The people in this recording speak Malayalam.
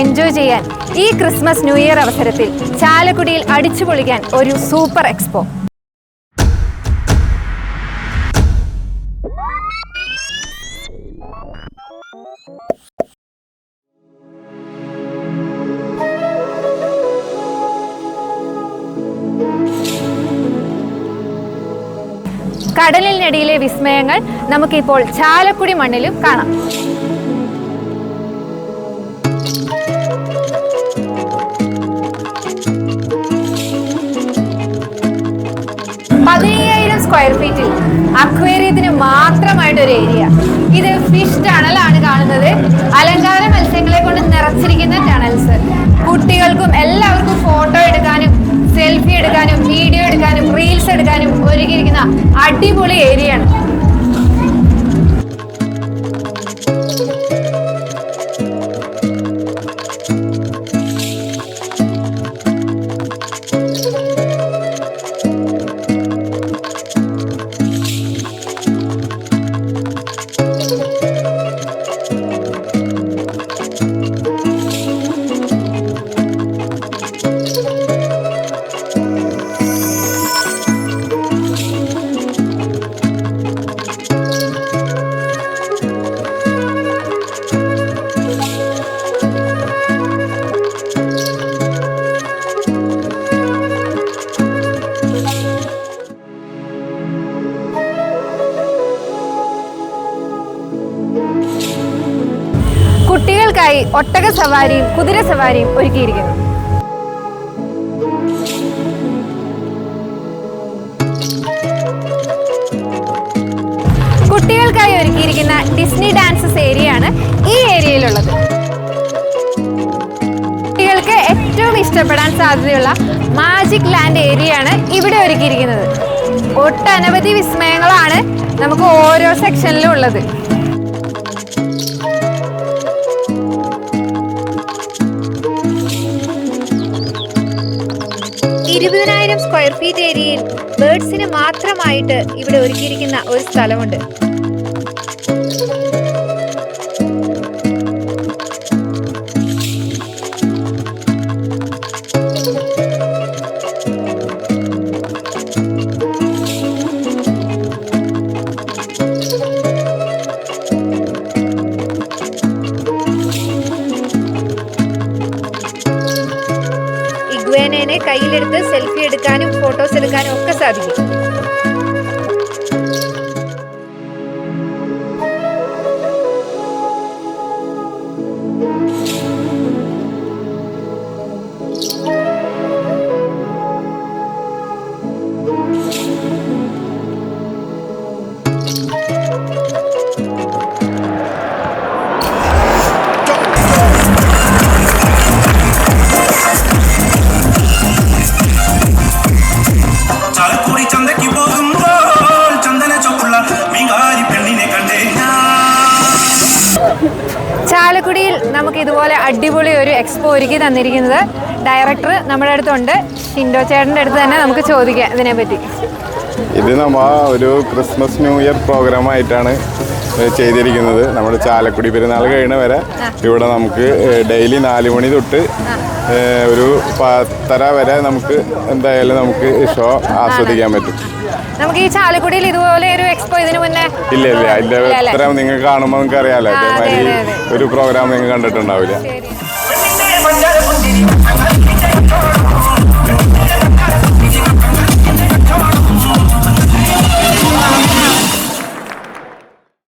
എൻജോയ് ചെയ്യാൻ ഈ ക്രിസ്മസ് ന്യൂ ഇയർ അവസരത്തിൽ ചാലക്കുടിയിൽ അടിച്ചുപൊളിക്കാൻ ഒരു സൂപ്പർ എക്സ്പോ. കടലിനടിയിലെ വിസ്മയങ്ങൾ നമുക്കിപ്പോൾ ചാലക്കുടി മണ്ണിലും കാണാം. സ്ക്വയർ ഫീറ്റിൽ അക്വേറിയത്തിന് മാത്രമായിട്ടൊരു ഏരിയ. ഇത് ഫിഷ് ടണലാണ് കാണുന്നത്. അലങ്കാര മത്സ്യങ്ങളെ കൊണ്ട് നിറച്ചിരിക്കുന്ന ടണൽസ്. കുട്ടികൾക്കും എല്ലാവർക്കും ഫോട്ടോ എടുക്കാനും സെൽഫി എടുക്കാനും വീഡിയോ എടുക്കാനും റീൽസ് എടുക്കാനും ഒരുക്കിയിരിക്കുന്ന അടിപൊളി ഏരിയ ആണ്. കുട്ടികൾക്കായി ഒട്ടക സവാരിയും കുതിര സവാരിയും ഒരുക്കിയിരിക്കുന്നു. കുട്ടികൾക്കായി ഒരുക്കിയിരിക്കുന്ന ഡിസ്നി ഡാൻസസ് ഏരിയയാണ് ഈ ഏരിയയിലുള്ളത്. കുട്ടികൾക്ക് ഏറ്റവും ഇഷ്ടപ്പെടാൻ സാധ്യതയുള്ള മാജിക് ലാൻഡ് ഏരിയയാണ് ഇവിടെ ഒരുക്കിയിരിക്കുന്നത്. ഒട്ടനവധി വിസ്മയങ്ങളാണ് നമുക്ക് ഓരോ സെക്ഷനിലും ഉള്ളത്. 20,000 സ്ക്വയർ ഫീറ്റ് ഏരിയയിൽ ബേർഡ്സിന് മാത്രമായിട്ട് ഇവിടെ ഒരുക്കിയിരിക്കുന്ന ഒരു സ്ഥലമുണ്ട്. ഇഗ്വേനയെ കയ്യിലെടുത്ത് സെൽഫി എടുക്കാനും ഫോട്ടോസ് എടുക്കാനും ഒക്കെ സാധിക്കും. ചാലക്കുടിയിൽ നമുക്ക് ഇതുപോലെ അടിപൊളി ഒരു എക്സ്പോ ഒരുക്കി തന്നിരിക്കുന്നത് ഡയറക്ടർ നമ്മുടെ അടുത്തുണ്ട്. ഷിൻഡോ ചേട്ടൻ്റെ അടുത്ത് തന്നെ നമുക്ക് ചോദിക്കാം ഇതിനെപ്പറ്റി. ഇത് നമ്മൾ ഒരു ക്രിസ്മസ് ന്യൂ ഇയർ പ്രോഗ്രാം ആയിട്ടാണ് ചെയ്തിരിക്കുന്നത്. നമ്മുടെ ചാലക്കുടി പെരുന്നാൾ കഴിയുന്ന വരെ ഇവിടെ നമുക്ക് ഡെയിലി 4 മണി തൊട്ട് ഒരു 10:30 വരെ നമുക്ക് എന്തായാലും നമുക്ക് ഷോ ആസ്വദിക്കാൻ പറ്റും. നമുക്ക് ഈ ചാലക്കുടിയിൽ ഇതുപോലെ ഒരു എക്സ്പോ ഇതിനു മുന്നേ ഇല്ല ഇത്ര നിങ്ങൾക്ക് കാണുമ്പോൾ നിങ്ങൾക്ക് അറിയാലോ. അതേമാതിരി ഒരു പ്രോഗ്രാം നിങ്ങൾ കണ്ടിട്ടുണ്ടാവില്ല.